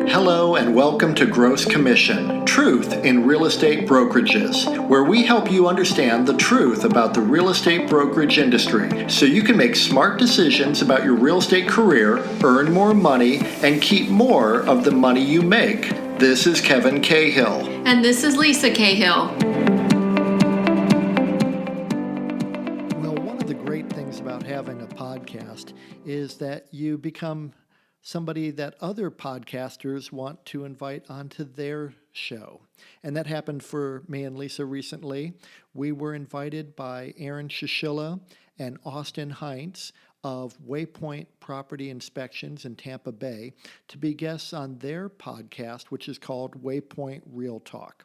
Hello and welcome to Gross Commission, Truth in Real Estate Brokerages, where we help you understand the truth about the real estate brokerage industry so you can make smart decisions about your real estate career, earn more money, and keep more of the money you make. This is Kevin Cahill. And this is Lisa Cahill. Well, one of the great things about having a podcast is that you become somebody that other podcasters want to invite onto their show. And that happened for me and Lisa recently. We were invited by Shishilla and Austin Hintze of Waypoint Property Inspections in Tampa Bay to be guests on their podcast, which is called Waypoint Real Talk.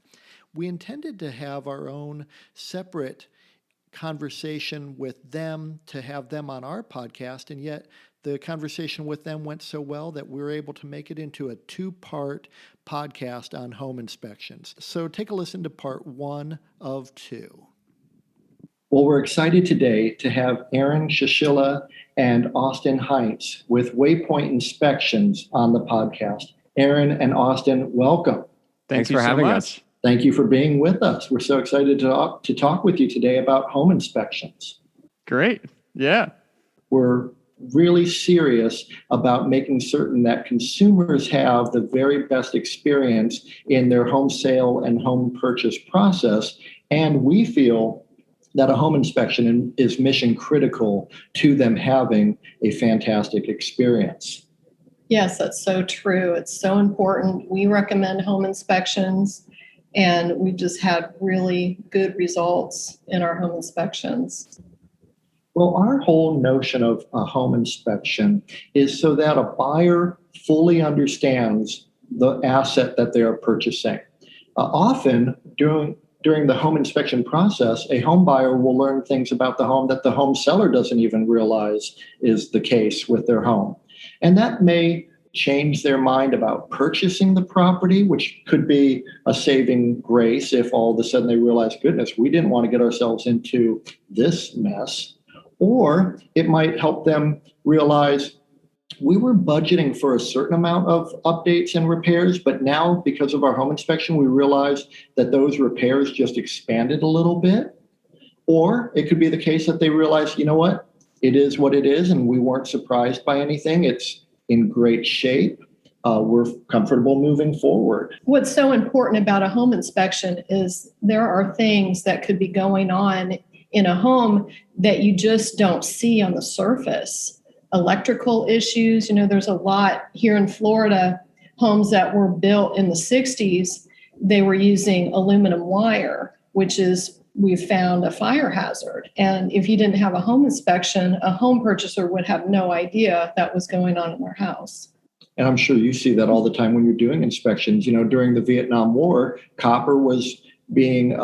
We intended to have our own separate conversation with them to have them on our podcast, and yet the conversation with them went so well that we were able to make it into a two-part podcast on home inspections. So take a listen to part 1 of 2. Well, we're excited today to have Shishilla and Austin Hintze with Waypoint Inspections on the podcast. Aaron and Austin, welcome. Thanks for having us. Thank you for being with us. We're so excited to talk with you today about home inspections. Great. Yeah. We're really serious about making certain that consumers have the very best experience in their home sale and home purchase process. And we feel that a home inspection is mission critical to them having a fantastic experience. Yes, that's so true. It's so important. We recommend home inspections, and we've just had really good results in our home inspections. Well, our whole notion of a home inspection is so that a buyer fully understands the asset that they are purchasing. Often during the home inspection process, a home buyer will learn things about the home that the home seller doesn't even realize is the case with their home. And that may change their mind about purchasing the property, which could be a saving grace if all of a sudden they realize, goodness, we didn't want to get ourselves into this mess. Or it might help them realize we were budgeting for a certain amount of updates and repairs, but now because of our home inspection, we realized that those repairs just expanded a little bit. Or it could be the case that they realize, you know what, it is what it is, and we weren't surprised by anything. It's in great shape. We're comfortable moving forward. What's so important about a home inspection is there are things that could be going on in a home that you just don't see on the surface. Electrical issues, there's a lot here in Florida, homes that were built in the 60s, they were using aluminum wire, which is, we've found, a fire hazard. And if you didn't have a home inspection, a home purchaser would have no idea that was going on in their house. And I'm sure you see that all the time when you're doing inspections. During the Vietnam War, copper was being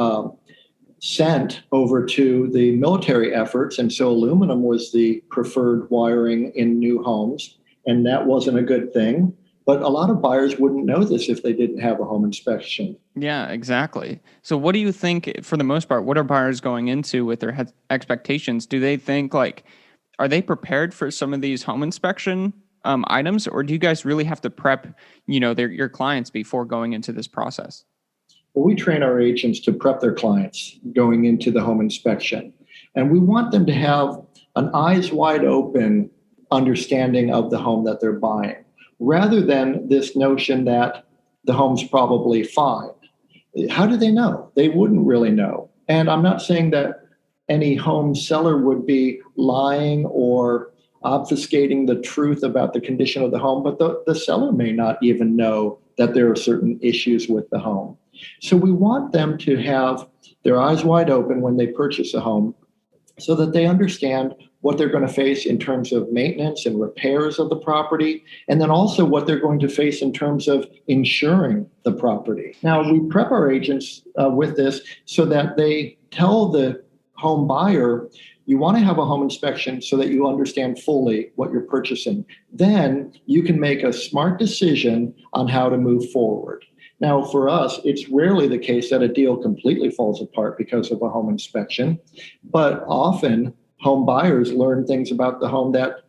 sent over to the military efforts. And so aluminum was the preferred wiring in new homes. And that wasn't a good thing. But a lot of buyers wouldn't know this if they didn't have a home inspection. Yeah, exactly. So what do you think, for the most part, what are buyers going into with their expectations? Do they think, are they prepared for some of these home inspection items? Or do you guys really have to prep, your clients before going into this process? Well, we train our agents to prep their clients going into the home inspection. And we want them to have an eyes wide open understanding of the home that they're buying, rather than this notion that the home's probably fine. How do they know? They wouldn't really know. And I'm not saying that any home seller would be lying or obfuscating the truth about the condition of the home, but the seller may not even know that there are certain issues with the home. So we want them to have their eyes wide open when they purchase a home so that they understand what they're going to face in terms of maintenance and repairs of the property, and then also what they're going to face in terms of insuring the property. Now, we prep our agents with this so that they tell the home buyer, you want to have a home inspection so that you understand fully what you're purchasing. Then you can make a smart decision on how to move forward. Now, for us, it's rarely the case that a deal completely falls apart because of a home inspection, but often home buyers learn things about the home that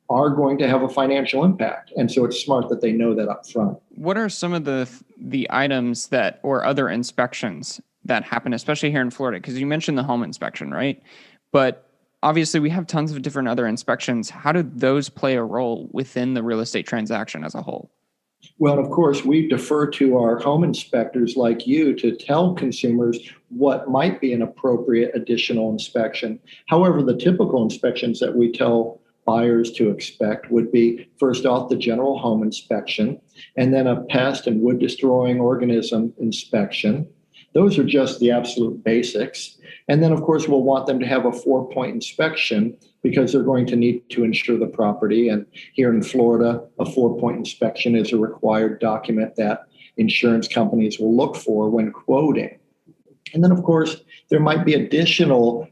are going to have a financial impact. And so it's smart that they know that up front. What are some of the items that or other inspections that happen, especially here in Florida? Because you mentioned the home inspection, right? But obviously we have tons of different other inspections. How do those play a role within the real estate transaction as a whole? Well, of course, we defer to our home inspectors like you to tell consumers what might be an appropriate additional inspection. However, the typical inspections that we tell buyers to expect would be, first off, the general home inspection, and then a pest and wood destroying organism inspection. Those are just the absolute basics. And then, of course, we'll want them to have a 4-point inspection because they're going to need to insure the property. And here in Florida, a 4-point inspection is a required document that insurance companies will look for when quoting. And then, of course, there might be additional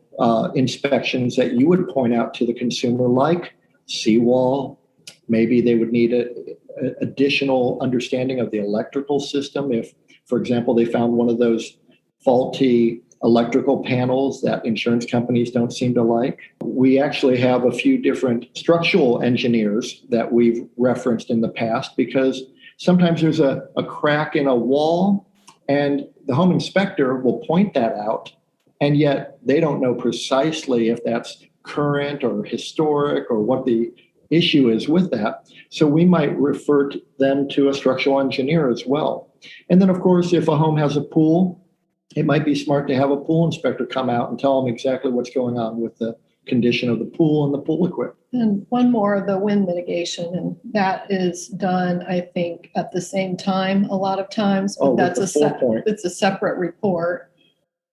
inspections that you would point out to the consumer, like seawall. Maybe they would need an additional understanding of the electrical system. If, for example, they found one of those faulty electrical panels that insurance companies don't seem to like. We actually have a few different structural engineers that we've referenced in the past because sometimes there's a crack in a wall and the home inspector will point that out, and yet they don't know precisely if that's current or historic or what the issue is with that. So we might refer them to a structural engineer as well. And then, of course, if a home has a pool, it might be smart to have a pool inspector come out and tell them exactly what's going on with the condition of the pool and the pool equipment. And one more, the wind mitigation, and that is done, I think, at the same time a lot of times. But that's it's a separate report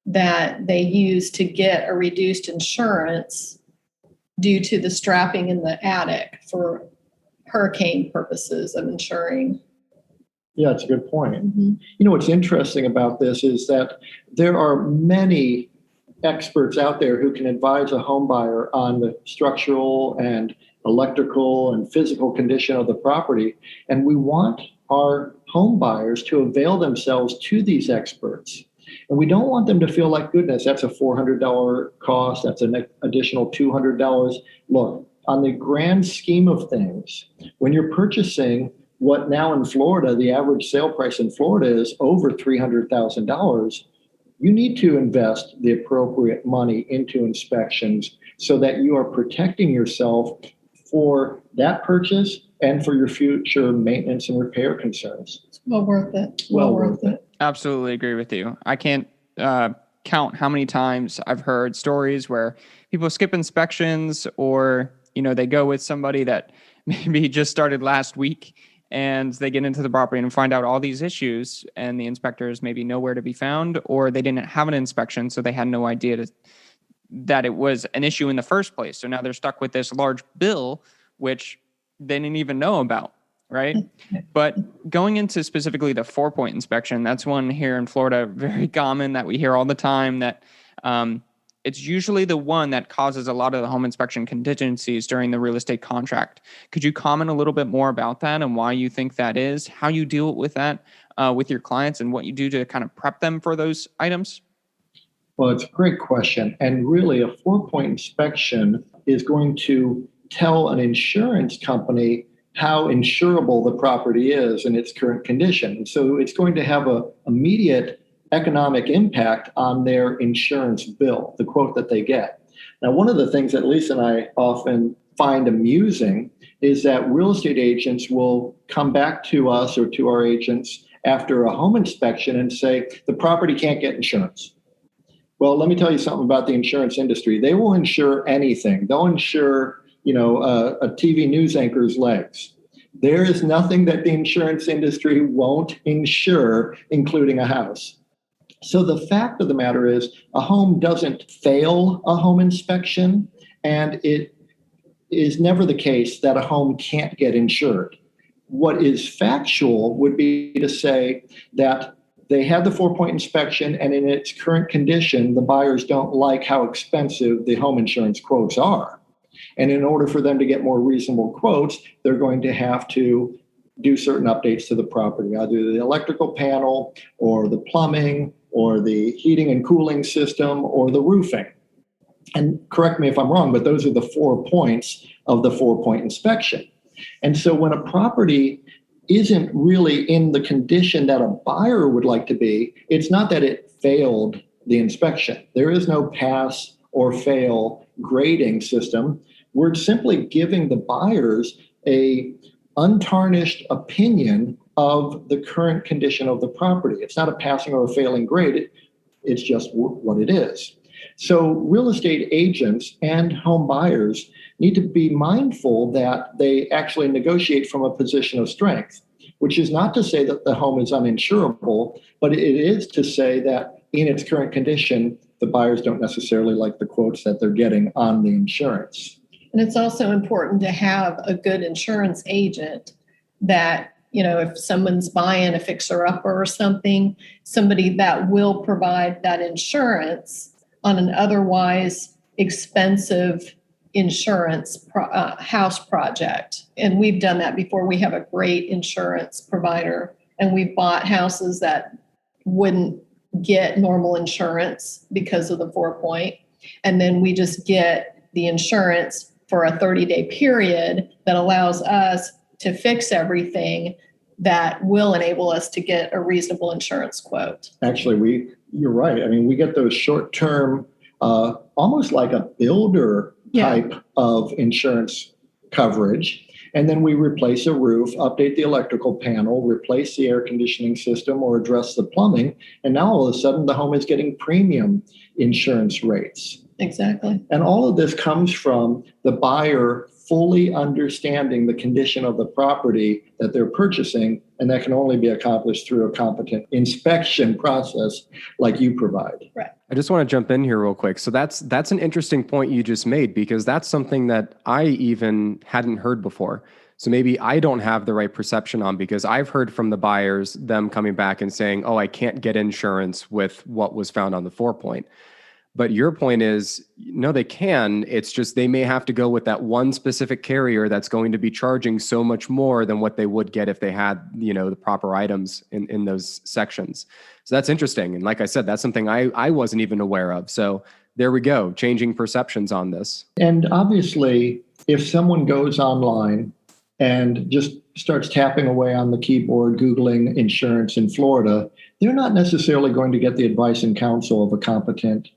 that they use to get a reduced insurance due to the strapping in the attic for hurricane purposes of insuring. Yeah, it's a good point. Mm-hmm. You know, what's interesting about this is that there are many experts out there who can advise a home buyer on the structural and electrical and physical condition of the property. And we want our home buyers to avail themselves to these experts. And we don't want them to feel like, goodness, that's a $400 cost. That's an additional $200. Look, on the grand scheme of things, when you're purchasing what now in Florida, the average sale price in Florida is over $300,000, you need to invest the appropriate money into inspections so that you are protecting yourself for that purchase and for your future maintenance and repair concerns. It's well worth it. Well worth it. Absolutely agree with you. I can't count how many times I've heard stories where people skip inspections, or, you know, they go with somebody that maybe just started last week and they get into the property and find out all these issues, and the inspectors maybe nowhere to be found, or they didn't have an inspection, so they had no idea that it was an issue in the first place. So now they're stuck with this large bill, which they didn't even know about, right? But going into specifically the 4-point inspection, that's one here in Florida, very common that we hear all the time, that it's usually the one that causes a lot of the home inspection contingencies during the real estate contract. Could you comment a little bit more about that and why you think that is, how you deal with that with your clients, and what you do to kind of prep them for those items? Well, it's a great question. And really, a 4-point inspection is going to tell an insurance company how insurable the property is in its current condition. And so it's going to have an immediate economic impact on their insurance bill, the quote that they get. Now, one of the things that Lisa and I often find amusing is that real estate agents will come back to us or to our agents after a home inspection and say, the property can't get insurance. Well, let me tell you something about the insurance industry. They will insure anything. They'll insure, a TV news anchor's legs. There is nothing that the insurance industry won't insure, including a house. So the fact of the matter is, a home doesn't fail a home inspection, and it is never the case that a home can't get insured. What is factual would be to say that they had the 4-point inspection, and in its current condition, the buyers don't like how expensive the home insurance quotes are. And in order for them to get more reasonable quotes, they're going to have to do certain updates to the property, either the electrical panel or the plumbing or the heating and cooling system or the roofing. And correct me if I'm wrong, but those are the 4 points of the 4-point inspection. And so when a property isn't really in the condition that a buyer would like to be, it's not that it failed the inspection. There is no pass or fail grading system. We're simply giving the buyers a untarnished opinion of the current condition of the property. It's not a passing or a failing grade. It's just what it is. So real estate agents and home buyers need to be mindful that they actually negotiate from a position of strength, which is not to say that the home is uninsurable, but it is to say that in its current condition, the buyers don't necessarily like the quotes that they're getting on the insurance. And it's also important to have a good insurance agent that, if someone's buying a fixer-upper or something, somebody that will provide that insurance on an otherwise expensive insurance house project. And we've done that before. We have a great insurance provider, and we've bought houses that wouldn't get normal insurance because of the 4-point. And then we just get the insurance for a 30-day period that allows us to fix everything that will enable us to get a reasonable insurance quote. Actually, you're right. I mean, we get those short-term, almost like a builder type of insurance coverage. And then we replace a roof, update the electrical panel, replace the air conditioning system, or address the plumbing. And now all of a sudden the home is getting premium insurance rates. Exactly. And all of this comes from the buyer fully understanding the condition of the property that they're purchasing, and that can only be accomplished through a competent inspection process like you provide. Right. I just want to jump in here real quick. So that's an interesting point you just made, because that's something that I even hadn't heard before. So maybe I don't have the right perception on, because I've heard from the buyers, them coming back and saying, oh, I can't get insurance with what was found on the 4-point. But your point is, no, they can. It's just they may have to go with that one specific carrier that's going to be charging so much more than what they would get if they had, the proper items in those sections. So that's interesting. And like I said, that's something I wasn't even aware of. So there we go, changing perceptions on this. And obviously, if someone goes online and just starts tapping away on the keyboard, Googling insurance in Florida, they're not necessarily going to get the advice and counsel of a competent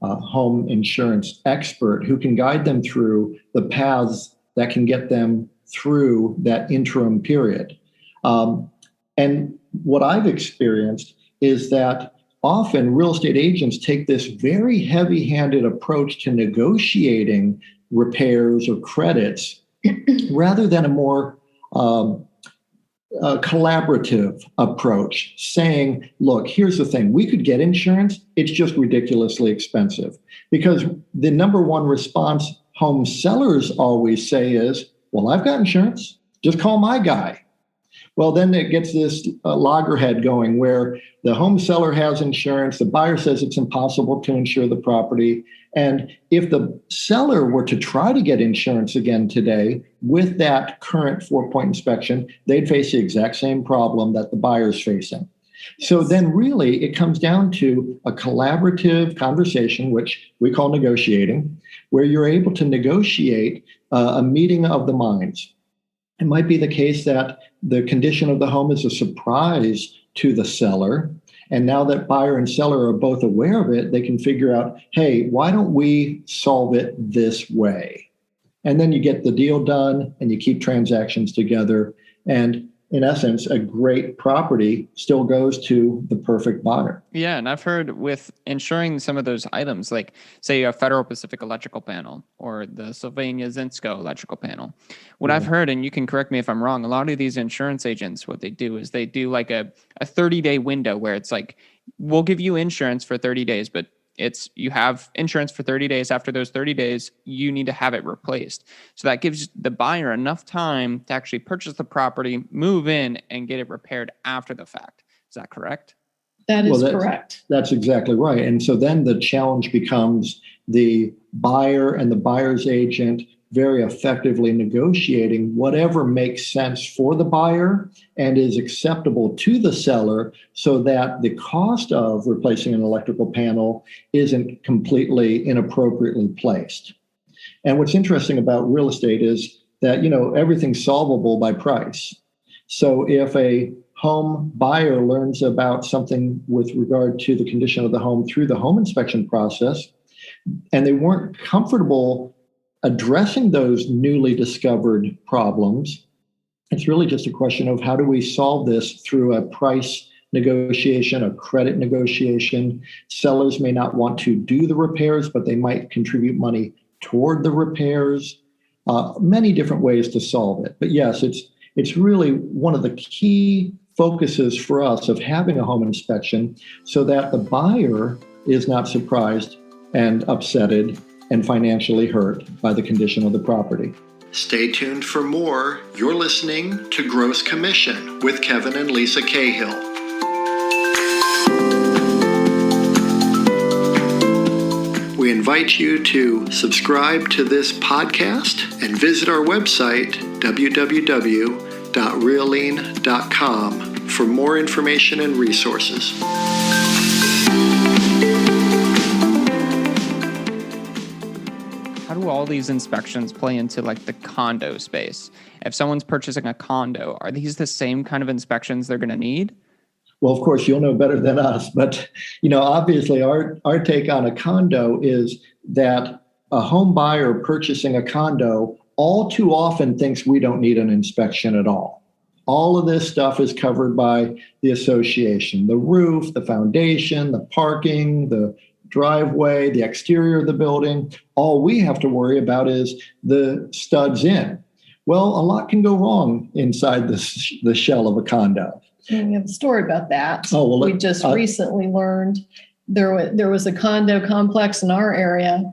home insurance expert who can guide them through the paths that can get them through that interim period. And what I've experienced is that often real estate agents take this very heavy-handed approach to negotiating repairs or credits rather than a more collaborative approach, saying, look, here's the thing. We could get insurance. It's just ridiculously expensive. Because the number one response home sellers always say is, well, I've got insurance. Just call my guy. Well, then it gets this loggerhead going where the home seller has insurance. The buyer says it's impossible to insure the property. And if the seller were to try to get insurance again today with that current 4-point inspection, they'd face the exact same problem that the buyer's facing. So then really it comes down to a collaborative conversation, which we call negotiating, where you're able to negotiate a meeting of the minds. It might be the case that the condition of the home is a surprise to the seller. And now that buyer and seller are both aware of it, they can figure out, hey, why don't we solve it this way? And then you get the deal done and you keep transactions together. And in essence, a great property still goes to the perfect buyer. Yeah, and I've heard with insuring some of those items, like say a Federal Pacific electrical panel or the Sylvania Zinsco electrical panel. What I've heard, and you can correct me if I'm wrong, a lot of these insurance agents, what they do is they do like a 30-day window where it's like, we'll give you insurance for 30 days, but you have insurance for 30 days. After those 30 days, you need to have it replaced. So that gives the buyer enough time to actually purchase the property, move in, and get it repaired after the fact. Is that correct? That is correct. That's exactly right. And so then the challenge becomes the buyer and the buyer's agent very effectively negotiating whatever makes sense for the buyer and is acceptable to the seller so that the cost of replacing an electrical panel isn't completely inappropriately placed. And what's interesting about real estate is that, everything's solvable by price. So if a home buyer learns about something with regard to the condition of the home through the home inspection process, and they weren't comfortable addressing those newly discovered problems, it's really just a question of how do we solve this through a price negotiation, a credit negotiation. Sellers may not want to do the repairs, but they might contribute money toward the repairs. Many different ways to solve it. But yes, it's really one of the key focuses for us of having a home inspection so that the buyer is not surprised and upsetted and financially hurt by the condition of the property. Stay tuned for more. You're listening to Gross Commission with Kevin and Lisa Cahill. We invite you to subscribe to this podcast and visit our website, www.REALean.com, for more information and resources. How do all these inspections play into like the condo space? If someone's purchasing a condo, are these the same kind of inspections they're going to need? Well, of course, you'll know better than us. But, obviously our take on a condo is that a home buyer purchasing a condo all too often thinks we don't need an inspection at all. All of this stuff is covered by the association, the roof, the foundation, the parking, the driveway, the exterior of the building. All we have to worry about is the studs in. Well, a lot can go wrong inside the shell of a condo. And we have a story about that. Oh, well, we just recently learned there was a condo complex in our area,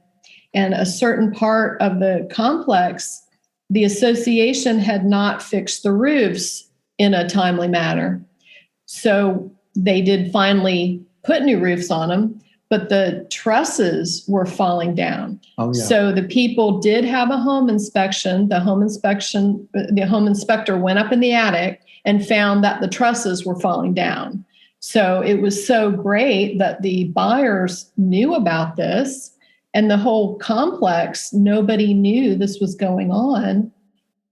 and a certain part of the complex, the association had not fixed the roofs in a timely manner. So they did finally put new roofs on them, but the trusses were falling down. Oh, yeah. So the people did have a home inspection. The home inspector went up in the attic and found that the trusses were falling down. So it was so great that the buyers knew about this, and the whole complex, nobody knew this was going on.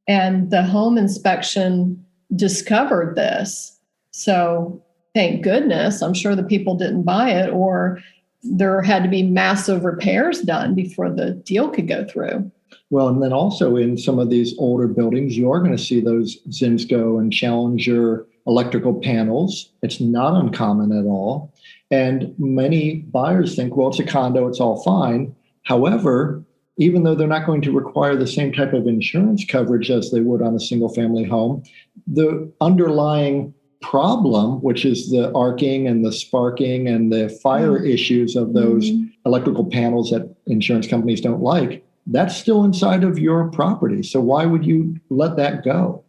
And the home inspection discovered this. So thank goodness, I'm sure the people didn't buy it, or there had to be massive repairs done before the deal could go through. Well, and then also in some of these older buildings, you are going to see those Zinsco and Challenger electrical panels. It's not uncommon at all. And many buyers think, well, it's a condo, it's all fine. However, even though they're not going to require the same type of insurance coverage as they would on a single family home, the underlying problem, which is the arcing and the sparking and the fire issues of those electrical panels that insurance companies don't like, that's still inside of your property. So why would you let that go?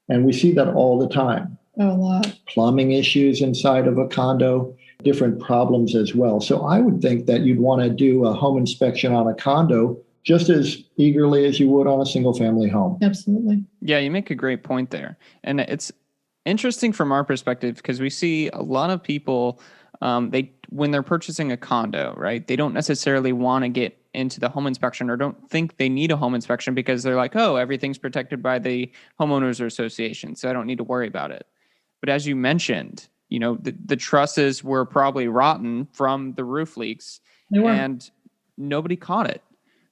And we see that all the time. Oh, a lot. Plumbing issues inside of a condo, different problems as well. So I would think that you'd want to do a home inspection on a condo just as eagerly as you would on a single family home. Absolutely. Yeah, you make a great point there. And it's interesting from our perspective because we see a lot of people, when they're purchasing a condo, right, they don't necessarily want to get into the home inspection or don't think they need a home inspection because they're like, oh, everything's protected by the homeowners association, so I don't need to worry about it. But as you mentioned, the trusses were probably rotten from the roof leaks and nobody caught it.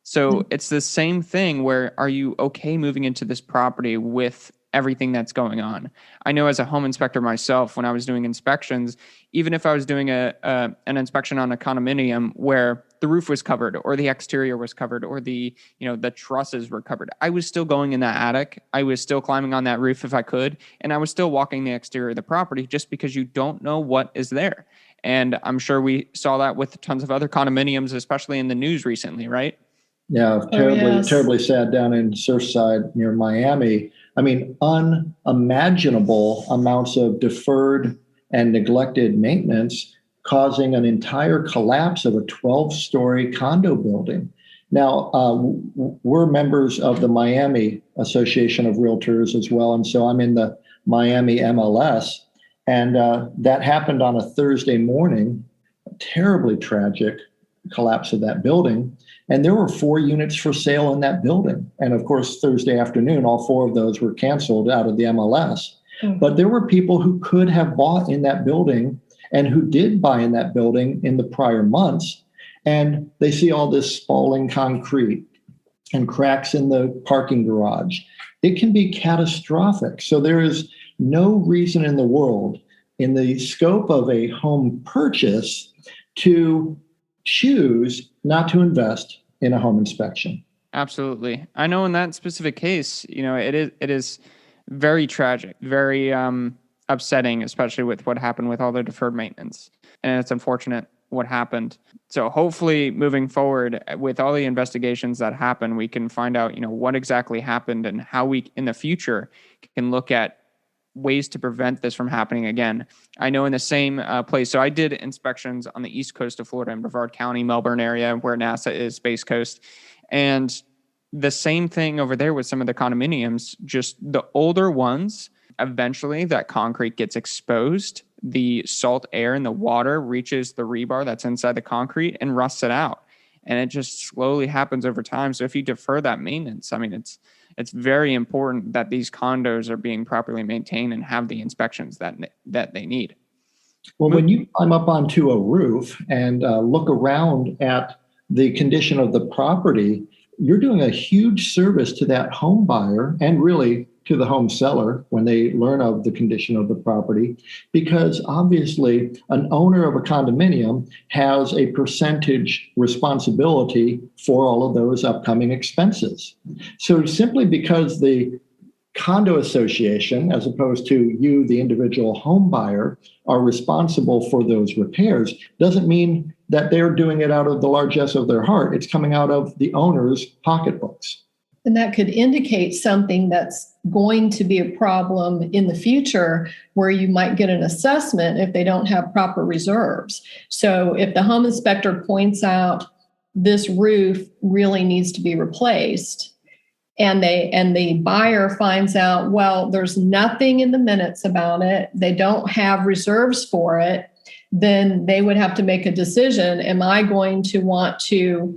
So it's the same thing where are you okay moving into this property with everything that's going on? I know as a home inspector myself, when I was doing inspections, even if I was doing an inspection on a condominium where the roof was covered or the exterior was covered or the trusses were covered, I was still going in that attic. I was still climbing on that roof if I could. And I was still walking the exterior of the property just because you don't know what is there. And I'm sure we saw that with tons of other condominiums, especially in the news recently, right? Yeah, terribly sad down in Surfside near Miami. I mean, unimaginable amounts of deferred and neglected maintenance causing an entire collapse of a 12-story condo building. Now, we're members of the Miami Association of Realtors as well. And so I'm in the Miami MLS. And that happened on a Thursday morning, a terribly tragic collapse of that building. And there were 4 units for sale in that building. And of course, Thursday afternoon, all 4 of those were canceled out of the MLS. Mm-hmm. But there were people who could have bought in that building and who did buy in that building in the prior months. And they see all this spalling concrete and cracks in the parking garage. It can be catastrophic. So there is no reason in the world, in the scope of a home purchase, to choose not to invest in a home inspection. Absolutely. I know in that specific case, it is very tragic, very upsetting, especially with what happened with all the deferred maintenance. And it's unfortunate what happened. So hopefully moving forward with all the investigations that happen, we can find out, what exactly happened and how we in the future can look at ways to prevent this from happening again. I know in the same place. So I did inspections on the east coast of Florida in Brevard County, Melbourne area, where NASA is, Space Coast. And the same thing over there with some of the condominiums, just the older ones, eventually that concrete gets exposed. The salt air in the water reaches the rebar that's inside the concrete and rusts it out. And it just slowly happens over time. So if you defer that maintenance, it's very important that these condos are being properly maintained and have the inspections that they need. Well, when you climb up onto a roof and look around at the condition of the property, you're doing a huge service to that home buyer and really to the home seller when they learn of the condition of the property, because obviously an owner of a condominium has a percentage responsibility for all of those upcoming expenses. So simply because the condo association, as opposed to you, the individual home buyer, are responsible for those repairs, doesn't mean that they're doing it out of the largesse of their heart. It's coming out of the owner's pocketbooks. And that could indicate something that's going to be a problem in the future, where you might get an assessment if they don't have proper reserves. So if the home inspector points out this roof really needs to be replaced, and the buyer finds out, well, there's nothing in the minutes about it, they don't have reserves for it, then they would have to make a decision. Am I going to want to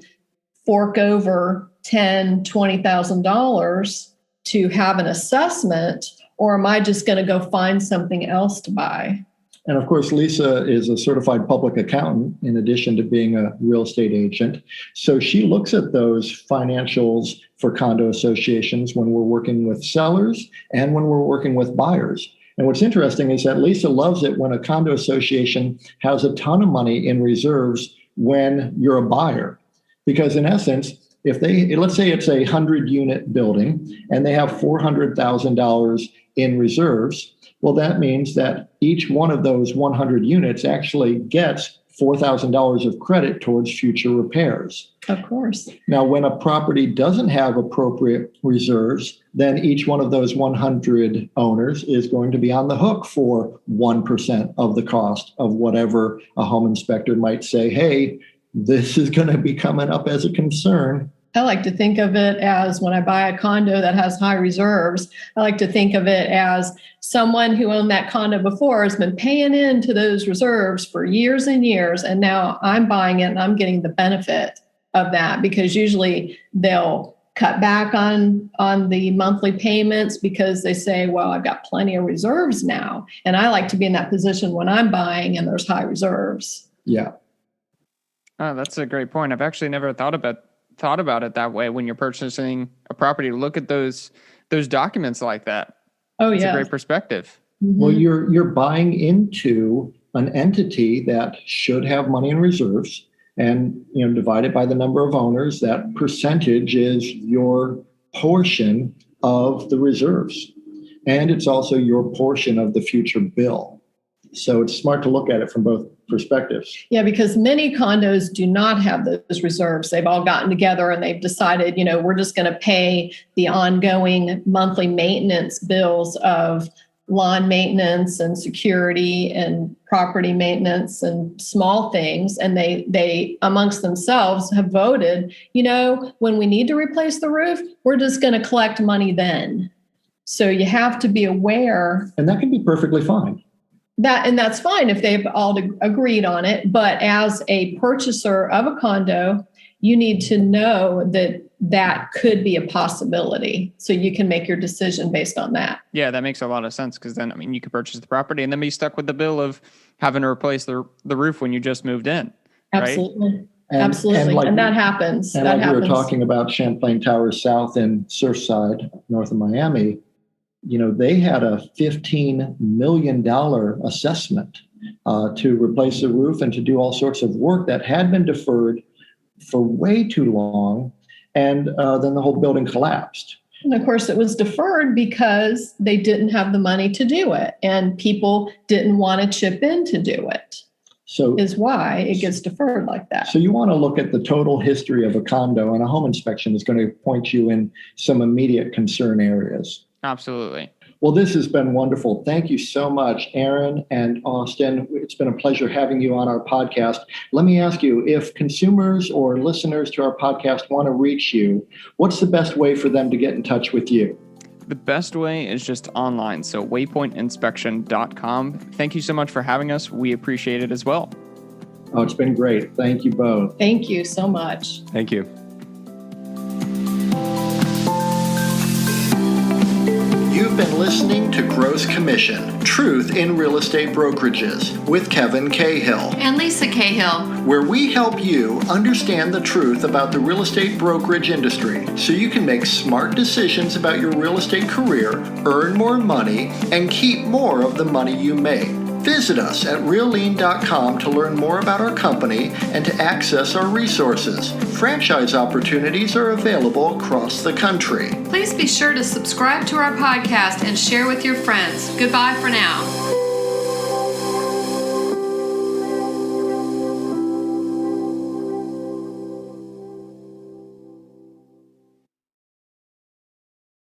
fork over $10,000, $20,000 to have an assessment, or am I just going to go find something else to buy? And of course, Lisa is a certified public accountant in addition to being a real estate agent. So she looks at those financials for condo associations when we're working with sellers and when we're working with buyers. And what's interesting is that Lisa loves it when a condo association has a ton of money in reserves when you're a buyer. Because in essence, let's say it's a 100-unit building and they have $400,000 in reserves, well, that means that each one of those 100 units actually gets $4,000 of credit towards future repairs. Of course. Now, when a property doesn't have appropriate reserves, then each one of those 100 owners is going to be on the hook for 1% of the cost of whatever a home inspector might say, hey, this is going to be coming up as a concern. I like to think of it as, when I buy a condo that has high reserves, I like to think of it as someone who owned that condo before has been paying into those reserves for years and years. And now I'm buying it and I'm getting the benefit of that, because usually they'll cut back on the monthly payments because they say, well, I've got plenty of reserves now. And I like to be in that position when I'm buying and there's high reserves. Yeah. Oh, that's a great point. I've actually never thought about it that way. When you're purchasing a property, look at those documents like that. Oh, yeah. It's a great perspective. Mm-hmm. Well, you're buying into an entity that should have money in reserves, and divided by the number of owners, that percentage is your portion of the reserves. And it's also your portion of the future bill. So it's smart to look at it from both perspectives. Yeah, because many condos do not have those reserves. They've all gotten together and they've decided, we're just going to pay the ongoing monthly maintenance bills of lawn maintenance and security and property maintenance and small things. And they amongst themselves have voted, when we need to replace the roof, we're just going to collect money then. So you have to be aware. And that can be perfectly fine. That's fine if they've all agreed on it. But as a purchaser of a condo, you need to know that could be a possibility. So you can make your decision based on that. Yeah, that makes a lot of sense because then, you could purchase the property and then be stuck with the bill of having to replace the roof when you just moved in. Absolutely. Right? Absolutely. And that happens. And that like happens. we were talking about Champlain Towers South in Surfside, north of Miami, they had a $15 million assessment to replace the roof and to do all sorts of work that had been deferred for way too long. And then the whole building collapsed. And of course, it was deferred because they didn't have the money to do it. And people didn't want to chip in to do it. So is why it gets deferred like that. So you want to look at the total history of a condo, and a home inspection is going to point you in some immediate concern areas. Absolutely. Well, this has been wonderful. Thank you so much, Aaron and Austin. It's been a pleasure having you on our podcast. Let me ask you, if consumers or listeners to our podcast want to reach you, what's the best way for them to get in touch with you? The best way is just online. So waypointinspection.com. Thank you so much for having us. We appreciate it as well. Oh, it's been great. Thank you both. Thank you so much. Thank you. You've been listening to Gross Commission, Truth in Real Estate Brokerages with Kevin Cahill, And Lisa Cahill. where we help you understand the truth about the real estate brokerage industry so you can make smart decisions about your real estate career, earn more money, and keep more of the money you make. Visit us at REALean.com to learn more about our company and to access our resources. Franchise opportunities are available across the country. Please be sure to subscribe to our podcast and share with your friends. Goodbye for now.